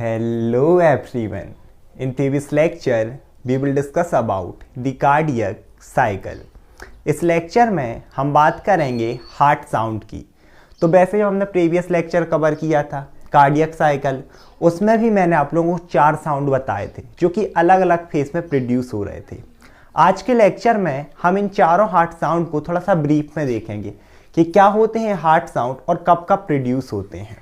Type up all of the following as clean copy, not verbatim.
Hello everyone. In this lecture, we will discuss about the cardiac cycle. इस lecture में हम बात करेंगे हार्ट साउंड की। तो वैसे जो हमने प्रीवियस लेक्चर कवर किया था कार्डियक साइकिल, उसमें भी मैंने आप लोगों को 4 साउंड बताए थे जो कि अलग अलग फेज में प्रोड्यूस हो रहे थे। आज के लेक्चर में हम इन चारों हार्ट साउंड को थोड़ा सा ब्रीफ में देखेंगे कि क्या होते हैं हार्ट साउंड और कब कब प्रोड्यूस होते हैं।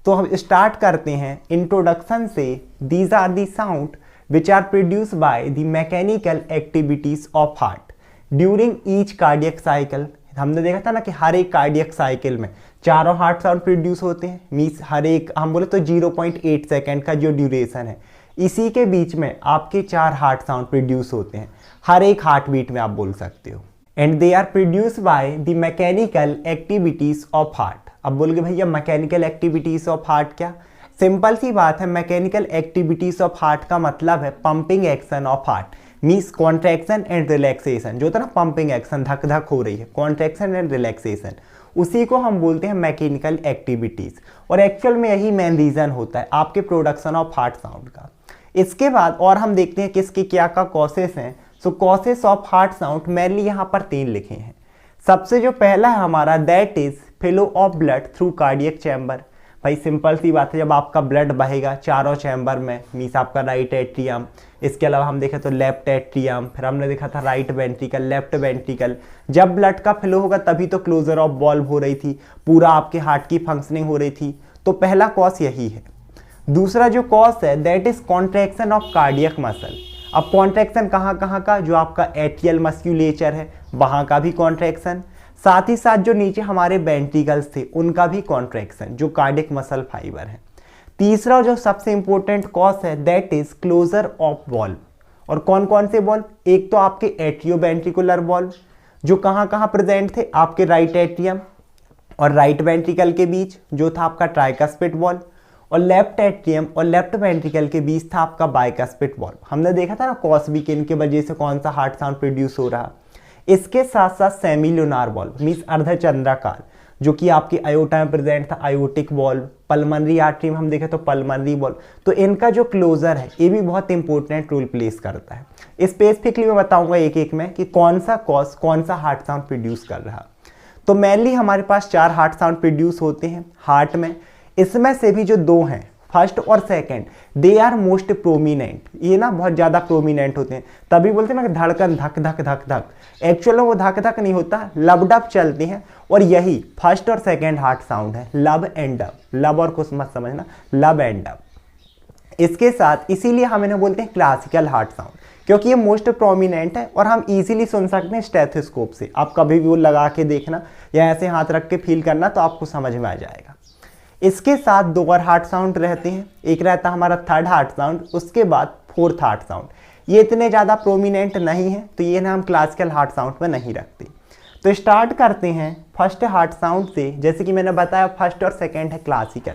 तो हम स्टार्ट करते हैं इंट्रोडक्शन से। These are the sound which are produce by the mechanical activities of heart during each cardiac cycle. हमने देखा था ना कि हर एक कार्डियक साइकिल में चारों हार्ट साउंड प्रोड्यूस होते हैं। मीन्स हर एक हम बोले तो 0.8 सेकेंड का जो ड्यूरेशन है, इसी के बीच में आपके 4 हार्ट साउंड प्रोड्यूस होते हैं हर एक हार्ट बीट में, आप बोल सकते हो। And they are produce by the mechanical activities of heart. अब बोलोगे भैया मैकेनिकल एक्टिविटीज ऑफ हार्ट क्या? सिंपल सी बात है, मैकेनिकल एक्टिविटीज ऑफ हार्ट का मतलब है pumping action of heart, means contraction and relaxation. जो होता है ना पंपिंग एक्शन, धक धक हो रही है, कॉन्ट्रैक्शन एंड रिलैक्सेशन, उसी को हम बोलते हैं मैकेनिकल एक्टिविटीज। और एक्चुअल में यही मेन रीजन होता है आपके प्रोडक्शन ऑफ हार्ट साउंड का। इसके बाद और हम देखते हैं किसके क्या का कॉसेस हैं। So causes of heart sound mainly यहाँ पर 3 लिखे हैं। सबसे जो पहला है हमारा, that is flow of blood through cardiac chamber. भाई सिंपल सी बात है, जब आपका ब्लड बहेगा चारों चैम्बर में, मीन्स आपका राइट एट्रियम, इसके अलावा हम देखें तो लेफ्ट एट्रियम, फिर हमने देखा था राइट वेंट्रिकल, लेफ्ट वेंट्रिकल, जब ब्लड का फ्लो होगा तभी तो क्लोजर ऑफ वॉल्व हो रही थी, पूरा आपके हार्ट की फंक्शनिंग हो रही थी। तो पहला कॉज यही है। दूसरा जो कॉज है that is contraction of cardiac muscle. अब कॉन्ट्रैक्शन कहाँ कहाँ का? जो आपका एट्रियल मस्क्यूलेचर है वहाँ का भी कॉन्ट्रैक्शन, साथ ही साथ जो नीचे हमारे वेंट्रिकल्स थे उनका भी कॉन्ट्रैक्शन, जो कार्डियक मसल फाइबर है। तीसरा जो सबसे इंपॉर्टेंट कॉज है that is closure of valve. और कौन कौन से वॉल्व? एक तो आपके एट्रियोवेंट्रिकुलर वॉल्व जो कहाँ कहाँ प्रेजेंट थे, आपके राइट एट्रियम और राइट वेंट्रिकल के बीच जो था आपका ट्राइकस्पिड वॉल्व, और लेफ्ट एट्रियम और लेफ्ट वेंट्रिकल के बीच था आपका बाइकस्पिड वॉल्व। हमने देखा था ना कॉस वीकेंड की वजह से कौन सा हार्ट साउंड प्रोड्यूस हो रहा। इसके साथ साथ सेमिल्यूनार वॉल्व मीन्स अर्धचंद्राकार, जो कि आपकी आयोटा में प्रेजेंट था, आयोटिक वॉल्व। पल्मनरी आर्टरी में हम देखें तो पल्मनरी वॉल्व। तो इनका जो क्लोजर है ये भी बहुत इंपॉर्टेंट रोल प्लेस करता है। स्पेसिफिकली मैं बताऊंगा एक एक में कि कौन सा कॉज कौन सा हार्ट साउंड प्रोड्यूस कर रहा। तो मेनली हमारे पास 4 हार्ट साउंड प्रोड्यूस होते हैं हार्ट में। इसमें से भी जो 2 हैं, फर्स्ट और second, they are most prominent. ये ना बहुत ज़्यादा प्रोमिनेंट होते हैं, तभी बोलते हैं ना कि धड़कन धक धक धक धक। एक्चुअल में वो धक धक नहीं होता, लब डब चलती हैं। और यही फर्स्ट और सेकंड हार्ट साउंड है, लब एंड डब। लब और कुछ मत समझना, लब एंड डब। इसके साथ इसीलिए हम इन्हें बोलते हैं क्लासिकल हार्ट साउंड, क्योंकि ये मोस्ट प्रोमिनेंट है और हम इजीली सुन सकते हैं स्टेथोस्कोप से। आप कभी भी वो लगा के देखना या ऐसे हाथ रख के फील करना तो आपको समझ में आ जाएगा। इसके साथ 2 और हार्ट साउंड रहते हैं। एक रहता है हमारा थर्ड हार्ट साउंड, उसके बाद फोर्थ हार्ट साउंड। ये इतने ज़्यादा प्रोमिनेंट नहीं है तो ये ना हम क्लासिकल हार्ट साउंड में नहीं रखते। तो स्टार्ट करते हैं फर्स्ट हार्ट साउंड से। जैसे कि मैंने बताया फर्स्ट और सेकेंड है classical,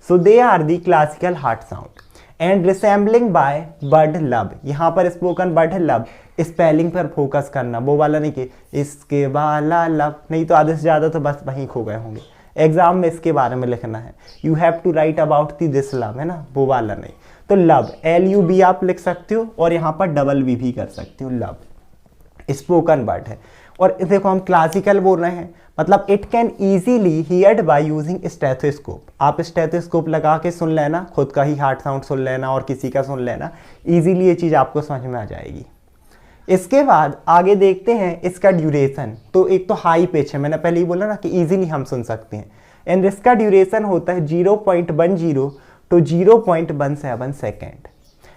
so they are the classical heart sound and resembling by bud lub. यहाँ पर स्पोकन बड है, लब स्पेलिंग पर फोकस करना, वो वाला नहीं कि इसके वाला लब, नहीं तो आधे से ज़्यादा तो बस वहीं खो गए होंगे। एग्जाम में इसके बारे में लिखना है, you have to write about the this love, है ना, वो वाला नहीं। तो लब LUB आप लिख सकते हो और यहाँ पर डबल भी कर सकते हो। लब स्पोकन वर्ड है। और देखो हम क्लासिकल बोल रहे हैं, मतलब it can easily heard by using stethoscope. आप स्टेथोस्कोप लगा के सुन लेना, खुद का ही हार्ट साउंड सुन लेना और किसी का सुन लेना, ईजीली ये चीज़ आपको समझ में आ जाएगी। इसके बाद आगे देखते हैं इसका ड्यूरेशन। तो एक तो हाई पिच है, मैंने पहले ही बोला ना कि इजीली हम सुन सकते हैं। एंड इसका ड्यूरेशन होता है 0.10 टू 0.17 सेकेंड।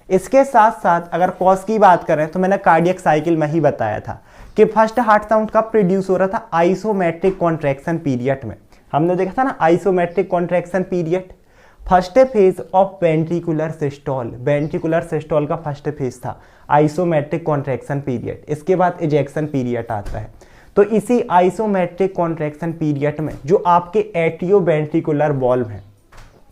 इसके साथ साथ अगर कॉज की बात करें तो मैंने कार्डियक साइकिल में ही बताया था कि फर्स्ट हार्ट साउंड कब प्रोड्यूस हो रहा था, आइसोमेट्रिक कॉन्ट्रैक्शन पीरियड में। हमने देखा था ना isometric contraction period. First phase of ventricular systole, ventricular systole का फर्स्ट फेज था आइसोमेट्रिक कॉन्ट्रैक्शन पीरियड। इसके बाद इजेक्शन पीरियड आता है। तो इसी आइसोमेट्रिक कॉन्ट्रैक्शन पीरियड में जो आपके एट्रियोवेंट्रिकुलर वॉल्व है,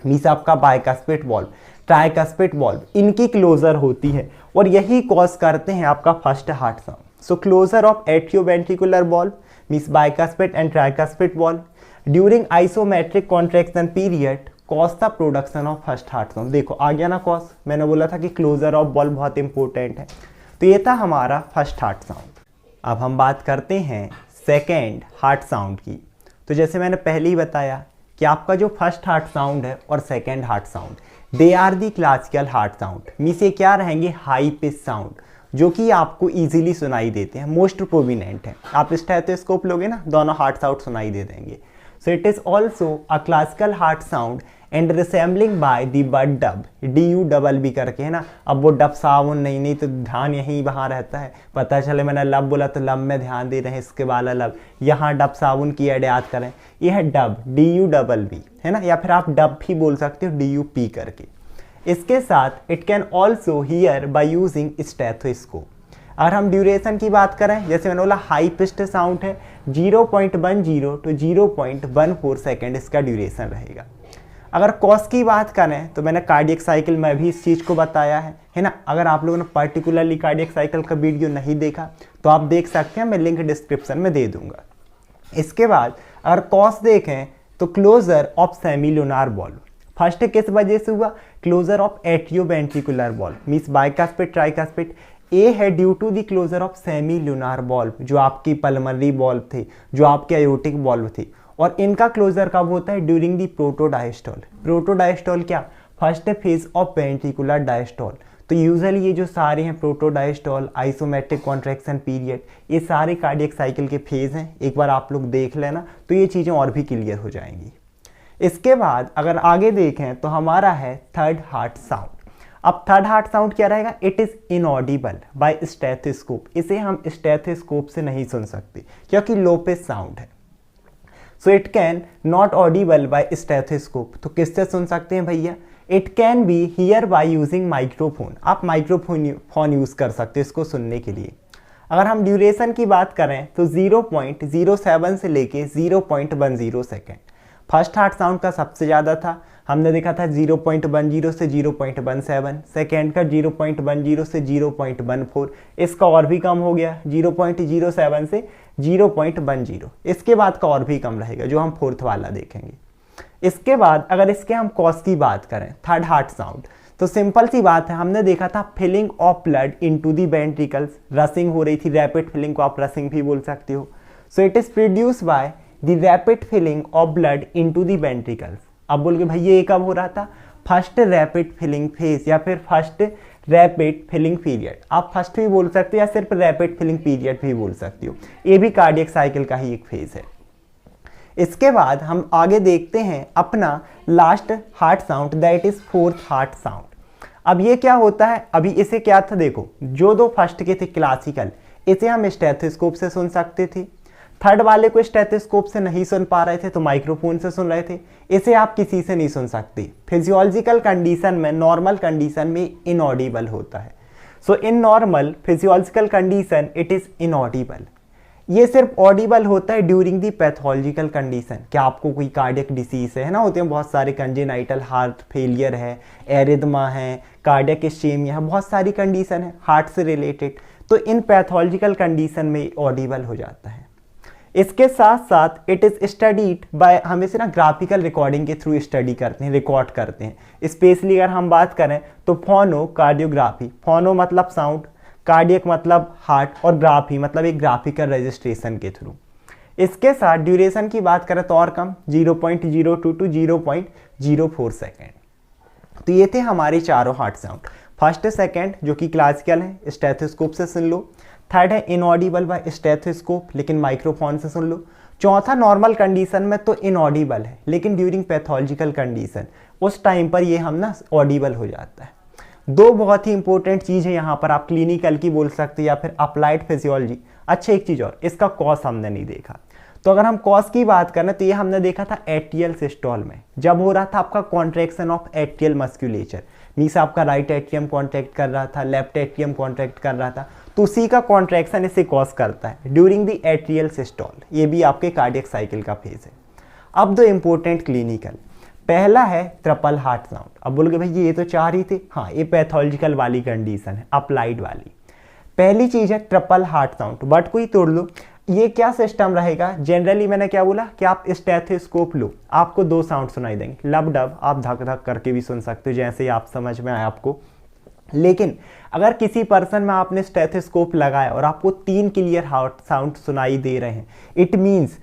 मीन्स आपका बाइकस्पिड वॉल्व, ट्राइकस्पिड वॉल्व, इनकी क्लोजर होती है और यही कॉज करते हैं आपका first heart sound. So closure of atrioventricular valve means bicuspid and tricuspid valve during isometric contraction period cause the production of first heart sound. देखो आ गया ना कॉज, मैंने बोला था कि क्लोजर ऑफ बॉल बहुत इंपॉर्टेंट है। तो ये था हमारा फर्स्ट हार्ट साउंड। अब हम बात करते हैं सेकेंड हार्ट साउंड की। तो जैसे मैंने पहले ही बताया कि आपका जो फर्स्ट हार्ट साउंड है और second heart sound, they are the classical heart sound. Means ये क्या रहेंगे, हाई पिच साउंड, जो कि आपको इजीली सुनाई देते हैं, मोस्ट प्रोमिनेंट है। आप स्टेथोस्कोप लोगे ना, दोनों हार्ट साउंड सुनाई दे देंगे। So it is also a classical heart sound and resembling by the bud dub, DU करके है ना। अब वो डब साउंड नहीं तो ध्यान यहीं वहाँ रहता है, पता चले मैंने लब बोला तो लब में ध्यान दे रहे हैं, इसके वाला लब, यहाँ डब साउंड की ऐड याद करें, ये है डब DU है ना, या फिर आप डब भी बोल सकते हो DUP करके। इसके साथ it can also here by using stethoscope. अगर हम ड्यूरेशन की बात करें, जैसे मैंने बोला हाई पिच्ड साउंड है, 0.10 to 0.14 सेकेंड इसका ड्यूरेशन रहेगा। अगर कॉज की बात करें तो मैंने कार्डियक साइकिल में भी इस चीज़ को बताया है ना। अगर आप लोगों ने पर्टिकुलरली कार्डियक साइकिल का वीडियो नहीं देखा तो आप देख सकते हैं, मैं लिंक डिस्क्रिप्शन में दे दूंगा। इसके बाद अगर कॉज देखें तो closure of semilunar valve, first किस वजह से हुआ, closure of atrioventricular valve means bicuspid tricuspid. ए है due to the closure of semilunar valve, जो आपकी पल्मनरी बॉल्व थे, जो आपके आयोटिक बॉल्व थे, और इनका क्लोजर कब होता है, ड्यूरिंग दी प्रोटोडायस्टोल। प्रोटोडायस्टोल क्या, first phase of ventricular diastole. तो यूजुअली ये जो सारे हैं प्रोटोडायस्टोल, आइसोमेट्रिक कॉन्ट्रैक्शन पीरियड, ये सारे कार्डियक साइकिल के फेज हैं। एक बार आप लोग देख लेना तो ये चीज़ें और भी क्लियर हो जाएंगी। इसके बाद अगर आगे देखें तो हमारा है थर्ड हार्ट साउंड। अब थर्ड हार्ट साउंड क्या रहेगा, it is inaudible by stethoscope. इसे हम स्टेथोस्कोप से नहीं सुन सकते क्योंकि लो पिच साउंड है। So it can not audible by stethoscope. तो किससे सुन सकते हैं भैया, it can be hear by using microphone. आप माइक्रोफोन यूज कर सकते हो इसको सुनने के लिए। अगर हम ड्यूरेशन की बात करें तो 0.07 से लेके 0.10 सेकेंड। फर्स्ट हार्ट साउंड का सबसे ज़्यादा था, हमने देखा था 0.10 से 0.17, सेकेंड का 0.10 से 0.14, इसका और भी कम हो गया 0.07 से 0.10। इसके बाद का और भी कम रहेगा जो हम फोर्थ वाला देखेंगे। इसके बाद अगर इसके हम कॉज की बात करें थर्ड हार्ट साउंड, तो सिंपल सी बात है, हमने देखा था filling of blood into the ventricles, rushing हो रही थी, रैपिड फिलिंग को आप रसिंग भी बोल सकते हो। So it is produce by the rapid filling of blood into the ventricles. अब बोल के भाई ये कब हो रहा था, फर्स्ट रैपिड फिलिंग फेज या फिर फर्स्ट रैपिड फिलिंग पीरियड। आप फर्स्ट भी बोल सकते हो या सिर्फ रैपिड फिलिंग पीरियड भी बोल सकते हो, ये भी कार्डियक साइकिल का ही एक फेज है। इसके बाद हम आगे देखते हैं अपना last heart sound, that is fourth heart sound. अब ये क्या होता है, अभी इसे क्या था, देखो जो दो फर्स्ट के थे क्लासिकल, इसे हम स्टेथोस्कोप से सुन सकते थे। थर्ड वाले को स्टेथोस्कोप से नहीं सुन पा रहे थे तो माइक्रोफोन से सुन रहे थे, इसे आप किसी से नहीं सुन सकते। फिजियोलॉजिकल कंडीशन में, नॉर्मल कंडीशन में इनऑडिबल होता है। So in normal physiological condition it is inaudible. ये सिर्फ ऑडिबल होता है ड्यूरिंग दी पैथोलॉजिकल कंडीशन, क्या आपको कोई कार्डियक डिसीज है ना, होते हैं बहुत सारे, कंजेनाइटल हार्ट फेलियर है, एरिथमा है, कार्डियक इस्चेमिया है, बहुत सारी कंडीशन है हार्ट से रिलेटेड। तो इन पैथोलॉजिकल कंडीशन में ऑडिबल हो जाता है। इसके साथ साथ इट इज स्टडीड बाय, हम इसे ना ग्राफिकल रिकॉर्डिंग के थ्रू स्टडी करते हैं, रिकॉर्ड करते हैं। स्पेशली अगर हम बात करें तो फोनो कार्डियोग्राफी, फोनो मतलब साउंड, कार्डियक मतलब हार्ट, और ग्राफी मतलब एक ग्राफिकल रजिस्ट्रेशन के थ्रू। इसके साथ ड्यूरेशन की बात करें तो और कम, 0.02 to 0.04 सेकेंड। तो ये थे हमारे चारों हार्ट साउंड। फर्स्ट सेकेंड जो कि क्लासिकल है, स्टेथोस्कोप से सुन लो। थर्ड है इनऑडिबल बाय स्टेथोस्कोप, लेकिन माइक्रोफोन से सुन लो। चौथा नॉर्मल कंडीशन में तो इनऑडिबल है, लेकिन ड्यूरिंग पैथोलॉजिकल कंडीशन उस टाइम पर ये हम ना ऑडिबल हो जाता है। दो बहुत ही इंपॉर्टेंट चीज़ है यहाँ पर, आप क्लिनिकल की बोल सकते हैं या फिर अप्लाइड फिजियोलॉजी। अच्छा एक चीज़ और, इसका कॉज हमने नहीं देखा। तो अगर हम कॉज की बात करें तो ये हमने देखा था एट्रियल सिस्टोल में, जब हो रहा था आपका contraction of atrial musculature, means आपका राइट एट्रियम कॉन्ट्रैक्ट कर रहा था, लेफ्ट एट्रियम कॉन्ट्रैक्ट कर रहा था, तो उसी का कॉन्ट्रैक्शन इसे कॉज करता है ड्यूरिंग द एट्रियल सिस्टोल। ये भी आपके कार्डियक साइकिल का फेज है। अब दो इंपॉर्टेंट क्लिनिकल, पहला है ट्रिपल हार्ट साउंड। अब बोलोगे भाई ये तो चार ही थे, हाँ ये पैथोलॉजिकल वाली कंडीशन है, अप्लाइड वाली। पहली चीज है ट्रिपल हार्ट साउंड, बट कोई तोड़ लो, ये क्या सिस्टम रहेगा, जनरली मैंने क्या बोला कि आप स्टेथोस्कोप लो, आपको 2 साउंड सुनाई देंगे, लब डब आप धक धक करके भी सुन सकते हो, जैसे आप समझ में आए आपको। लेकिन अगर किसी पर्सन में आपने स्टेथोस्कोप लगाया और आपको 3 क्लियर हार्ट साउंड सुनाई दे रहे हैं, इट मीन्स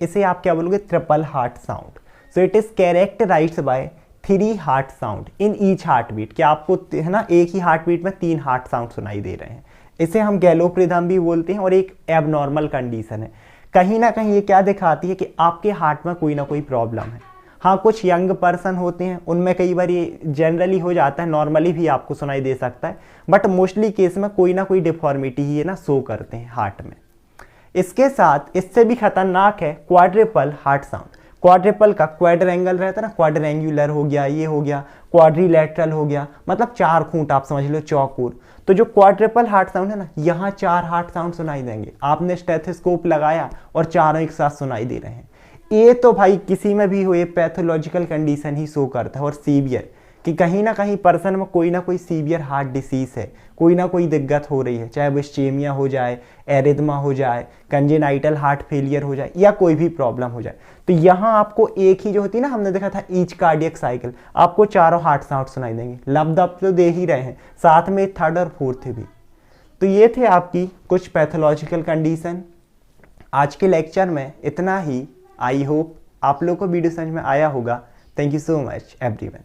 इसे आप क्या बोलोगे, triple heart sound. So it is characterised by 3 heart sound in each heart beat, कि आपको है ना एक ही हार्ट बीट में 3 हार्ट साउंड सुनाई दे रहे हैं। इसे हम गैलोप्रिदम भी बोलते हैं और एक एबनॉर्मल कंडीशन है। कहीं ना कहीं ये क्या दिखाती है कि आपके हार्ट में कोई ना कोई प्रॉब्लम है। हाँ, कुछ यंग पर्सन होते हैं उनमें कई बार ये जनरली हो जाता है, नॉर्मली भी आपको सुनाई दे सकता है, बट मोस्टली केस में कोई ना कोई डिफॉर्मिटी ही है ना शो करते हैं हार्ट में। इसके साथ इससे भी खतरनाक है क्वाड्रिपल हार्ट साउंड। क्वाड्रिपल का क्वाड्रेंगल रहता है ना, क्वाड्रेंगुलर हो गया, ये हो गया, क्वाड्रिलेटरल हो गया, मतलब 4 खूंट आप समझ लो, चौकोर। तो जो क्वाड्रिपल हार्ट साउंड है ना, यहाँ 4 हार्ट साउंड सुनाई देंगे। आपने स्टेथोस्कोप लगाया और चारों एक साथ सुनाई दे रहे हैं। ये तो भाई किसी में भी हो, ये पैथोलॉजिकल कंडीशन ही शो करता है और सीवियर, कि कहीं ना कहीं पर्सन में कोई ना कोई सीवियर हार्ट डिसीज है, कोई ना कोई दिक्कत हो रही है, चाहे वो इस्चेमिया हो जाए, एरिथमा हो जाए, कंजेनाइटल हार्ट फेलियर हो जाए, या कोई भी प्रॉब्लम हो जाए। तो यहाँ आपको एक ही जो होती है ना, हमने देखा था ईच कार्डियक साइकिल, आपको चारों हार्ट साउंड सुनाई देंगे। लब दब तो दे ही रहे हैं, साथ में 3rd और 4th भी। तो ये थे आपकी कुछ पैथोलॉजिकल कंडीशन। आज के लेक्चर में इतना ही। आई होप आप लोग को वीडियो समझ में आया होगा। Thank you so much everyone.